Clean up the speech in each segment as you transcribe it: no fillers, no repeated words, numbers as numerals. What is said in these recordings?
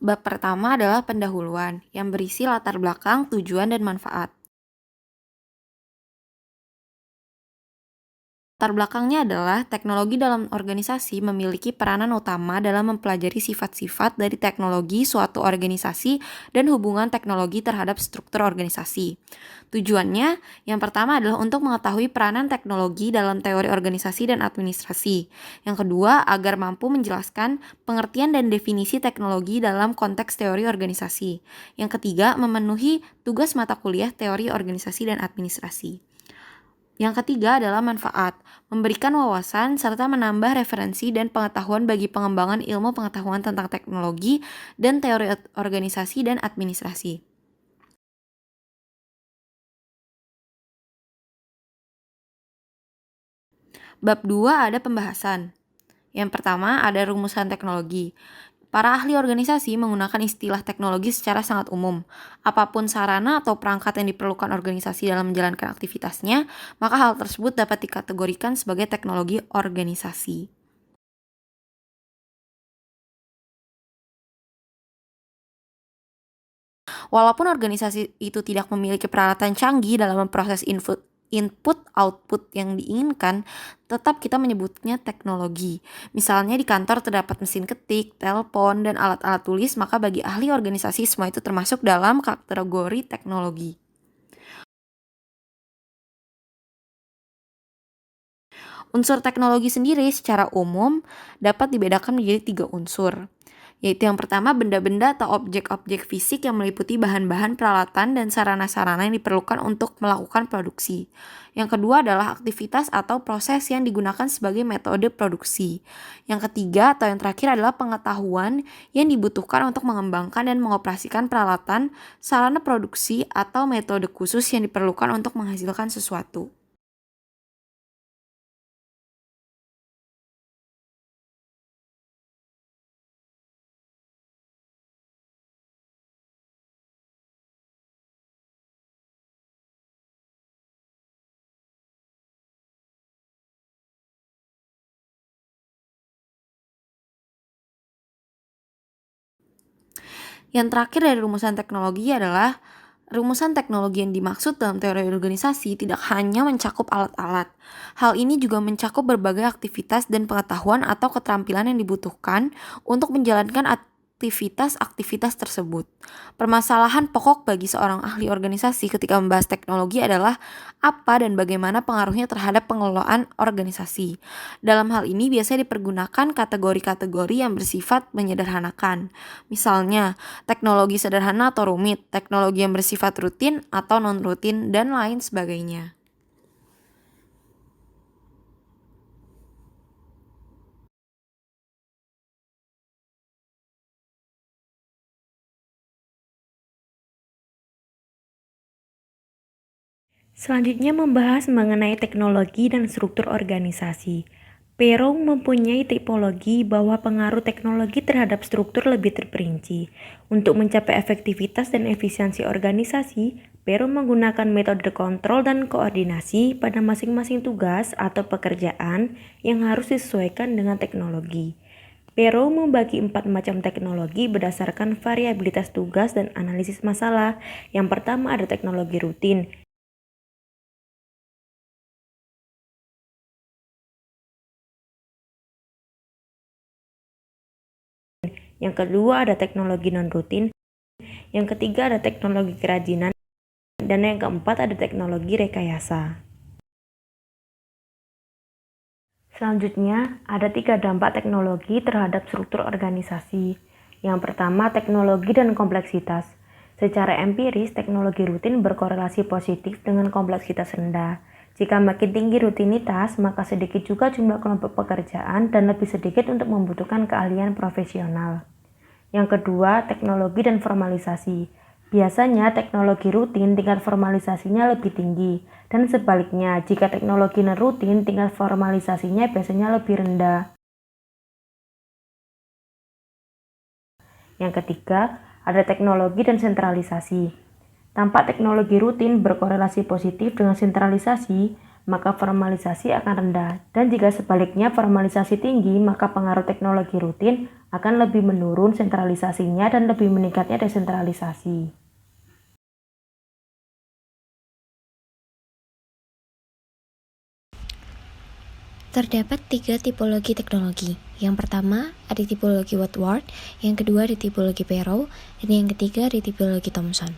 Bab pertama adalah pendahuluan, yang berisi latar belakang, tujuan, dan manfaat. Latar belakangnya adalah teknologi dalam organisasi memiliki peranan utama dalam mempelajari sifat-sifat dari teknologi suatu organisasi dan hubungan teknologi terhadap struktur organisasi. Tujuannya, yang pertama adalah untuk mengetahui peranan teknologi dalam teori organisasi dan administrasi. Yang kedua, agar mampu menjelaskan pengertian dan definisi teknologi dalam konteks teori organisasi. Yang ketiga, memenuhi tugas mata kuliah teori organisasi dan administrasi. Yang ketiga adalah manfaat, memberikan wawasan serta menambah referensi dan pengetahuan bagi pengembangan ilmu pengetahuan tentang teknologi dan teori organisasi dan administrasi. Bab 2 ada pembahasan. Yang pertama ada rumusan teknologi. Para ahli organisasi menggunakan istilah teknologi secara sangat umum. Apapun sarana atau perangkat yang diperlukan organisasi dalam menjalankan aktivitasnya, maka hal tersebut dapat dikategorikan sebagai teknologi organisasi. Walaupun organisasi itu tidak memiliki peralatan canggih dalam memproses input output yang diinginkan, tetap kita menyebutnya teknologi. Misalnya di kantor terdapat mesin ketik, telepon, dan alat-alat tulis, maka bagi ahli organisasi semua itu termasuk dalam kategori teknologi. Unsur teknologi sendiri secara umum dapat dibedakan menjadi 3 unsur, yaitu yang pertama benda-benda atau objek-objek fisik yang meliputi bahan-bahan, peralatan, dan sarana-sarana yang diperlukan untuk melakukan produksi. Yang kedua adalah aktivitas atau proses yang digunakan sebagai metode produksi. Yang ketiga atau yang terakhir adalah pengetahuan yang dibutuhkan untuk mengembangkan dan mengoperasikan peralatan, sarana produksi, atau metode khusus yang diperlukan untuk menghasilkan sesuatu. Yang terakhir dari rumusan teknologi adalah rumusan teknologi yang dimaksud dalam teori organisasi tidak hanya mencakup alat-alat. Hal ini juga mencakup berbagai aktivitas dan pengetahuan atau keterampilan yang dibutuhkan untuk menjalankan aktivitas-aktivitas tersebut. Permasalahan pokok bagi seorang ahli organisasi ketika membahas teknologi adalah apa dan bagaimana pengaruhnya terhadap pengelolaan organisasi. Dalam hal ini biasanya dipergunakan kategori-kategori yang bersifat menyederhanakan. Misalnya, teknologi sederhana atau rumit, teknologi yang bersifat rutin atau non-rutin, dan lain sebagainya. Selanjutnya membahas mengenai teknologi dan struktur organisasi. Perong mempunyai tipologi bahwa pengaruh teknologi terhadap struktur lebih terperinci. Untuk mencapai efektivitas dan efisiensi organisasi, Perong menggunakan metode kontrol dan koordinasi pada masing-masing tugas atau pekerjaan yang harus disesuaikan dengan teknologi. Pero membagi 4 macam teknologi berdasarkan variabilitas tugas dan analisis masalah. Yang pertama ada teknologi rutin. Yang kedua ada teknologi non-rutin, yang ketiga ada teknologi kerajinan, dan yang keempat ada teknologi rekayasa. Selanjutnya, ada 3 dampak teknologi terhadap struktur organisasi. Yang pertama, teknologi dan kompleksitas. Secara empiris, teknologi rutin berkorelasi positif dengan kompleksitas rendah. Jika makin tinggi rutinitas, maka sedikit juga jumlah kelompok pekerjaan dan lebih sedikit untuk membutuhkan keahlian profesional. Yang kedua, teknologi dan formalisasi. Biasanya teknologi rutin tingkat formalisasinya lebih tinggi, dan sebaliknya jika teknologi non-rutin tingkat formalisasinya biasanya lebih rendah. Yang ketiga, ada teknologi dan sentralisasi. Tampak teknologi rutin berkorelasi positif dengan sentralisasi, maka formalisasi akan rendah. Dan jika sebaliknya formalisasi tinggi, maka pengaruh teknologi rutin akan lebih menurun sentralisasinya dan lebih meningkatnya desentralisasi. Terdapat 3 tipologi teknologi. Yang pertama, ada tipologi Woodward, yang kedua ada tipologi Barrow, dan yang ketiga ada tipologi Thomson.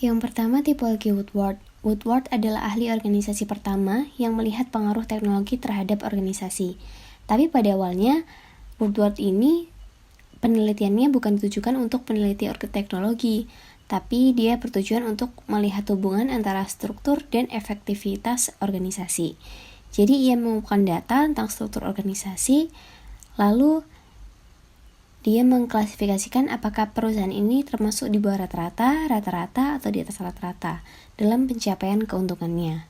Yang pertama, tipologi Woodward. Woodward adalah ahli organisasi pertama yang melihat pengaruh teknologi terhadap organisasi. Tapi pada awalnya, Woodward ini penelitiannya bukan ditujukan untuk peneliti teknologi, tapi dia bertujuan untuk melihat hubungan antara struktur dan efektivitas organisasi. Jadi ia mengumpulkan data tentang struktur organisasi, lalu dia mengklasifikasikan apakah perusahaan ini termasuk di bawah rata-rata, rata-rata, atau di atas rata-rata dalam pencapaian keuntungannya.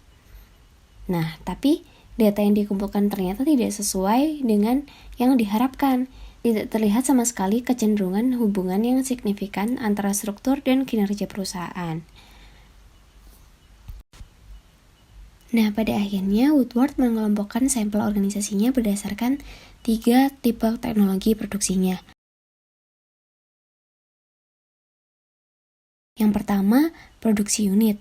Nah, tapi data yang dikumpulkan ternyata tidak sesuai dengan yang diharapkan. Tidak terlihat sama sekali kecenderungan hubungan yang signifikan antara struktur dan kinerja perusahaan. Nah, pada akhirnya Woodward mengelompokkan sampel organisasinya berdasarkan 3 tipe teknologi produksinya. Yang pertama, produksi unit.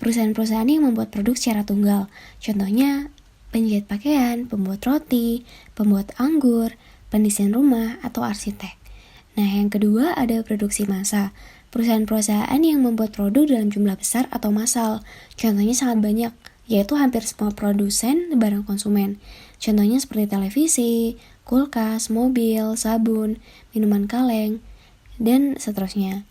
Perusahaan-perusahaan yang membuat produk secara tunggal. Contohnya, penjahit pakaian, pembuat roti, pembuat anggur, pendesain rumah, atau arsitek. Nah, yang kedua ada produksi massa. Perusahaan-perusahaan yang membuat produk dalam jumlah besar atau massal. Contohnya sangat banyak, yaitu hampir semua produsen barang konsumen. Contohnya seperti televisi, kulkas, mobil, sabun, minuman kaleng, dan seterusnya.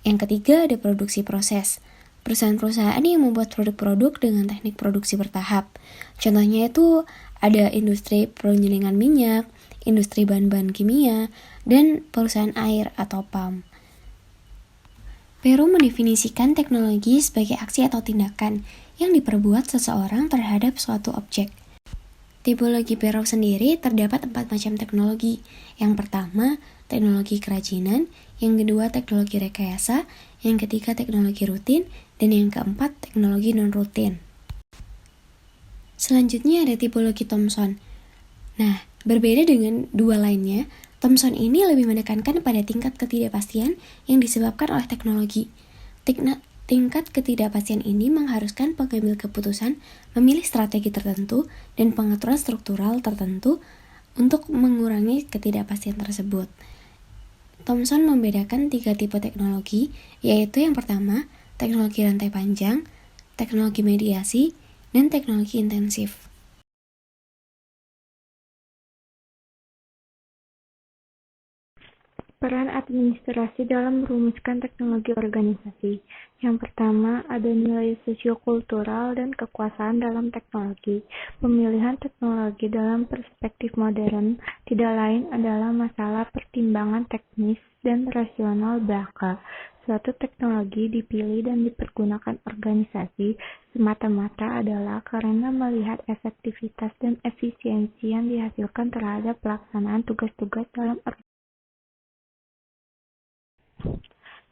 Yang ketiga ada produksi proses. Perusahaan-perusahaan yang membuat produk-produk dengan teknik produksi bertahap. Contohnya itu ada industri penyulingan minyak, industri bahan-bahan kimia, dan perusahaan air atau PAM. Pero mendefinisikan teknologi sebagai aksi atau tindakan yang diperbuat seseorang terhadap suatu objek. Tipologi Pero sendiri terdapat 4 macam teknologi. Yang pertama, teknologi kerajinan, yang kedua teknologi rekayasa, yang ketiga teknologi rutin, dan yang keempat teknologi non-rutin. Selanjutnya ada tipologi Thomson. Nah, berbeda dengan dua lainnya, Thomson ini lebih menekankan pada tingkat ketidakpastian yang disebabkan oleh teknologi. Tingkat ketidakpastian ini mengharuskan pengambil keputusan memilih strategi tertentu dan pengaturan struktural tertentu untuk mengurangi ketidakpastian tersebut. Thomson membedakan 3 tipe teknologi, yaitu yang pertama, teknologi rantai panjang, teknologi mediasi, dan teknologi intensif. Peran administrasi dalam merumuskan teknologi organisasi. Yang pertama, ada nilai sosiokultural dan kekuasaan dalam teknologi. Pemilihan teknologi dalam perspektif modern tidak lain adalah masalah pertimbangan teknis dan rasional belaka. Suatu teknologi dipilih dan dipergunakan organisasi semata-mata adalah karena melihat efektivitas dan efisiensi yang dihasilkan terhadap pelaksanaan tugas-tugas dalam organisasi.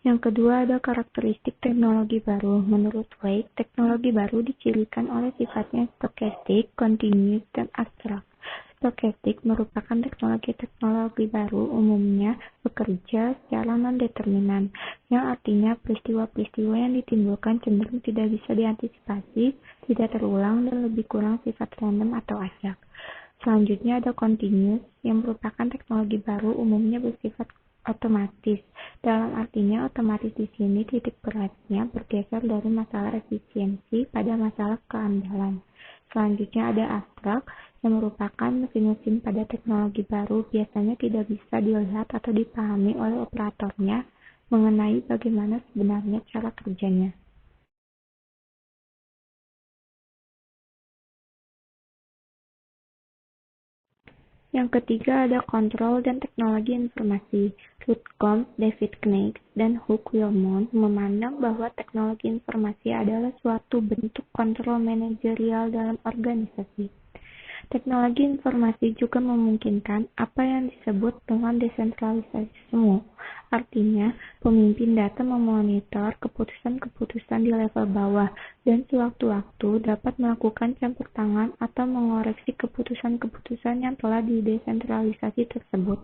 Yang kedua ada karakteristik teknologi baru. Menurut Wake, teknologi baru dicirikan oleh sifatnya stokastik, continuous, dan abstrak. Stokastik merupakan teknologi baru umumnya bekerja secara non-determinan, yang artinya peristiwa-peristiwa yang ditimbulkan cenderung tidak bisa diantisipasi, tidak terulang, dan lebih kurang sifat random atau acak. Selanjutnya ada continuous, yang merupakan teknologi baru umumnya bersifat otomatis. Dalam artinya otomatis di sini titik beratnya bergeser dari masalah efisiensi pada masalah keandalan. Selanjutnya ada abstrak yang merupakan mesin-mesin pada teknologi baru biasanya tidak bisa dilihat atau dipahami oleh operatornya mengenai bagaimana sebenarnya cara kerjanya. Yang ketiga ada kontrol dan teknologi informasi. Ruth Combs, David Knight, dan Hugh Wilmot memandang bahwa teknologi informasi adalah suatu bentuk kontrol manajerial dalam organisasi. Teknologi informasi juga memungkinkan apa yang disebut dengan desentralisasi semu. Artinya, pemimpin data memonitor keputusan-keputusan di level bawah dan sewaktu-waktu dapat melakukan campur tangan atau mengoreksi keputusan-keputusan yang telah didesentralisasi tersebut.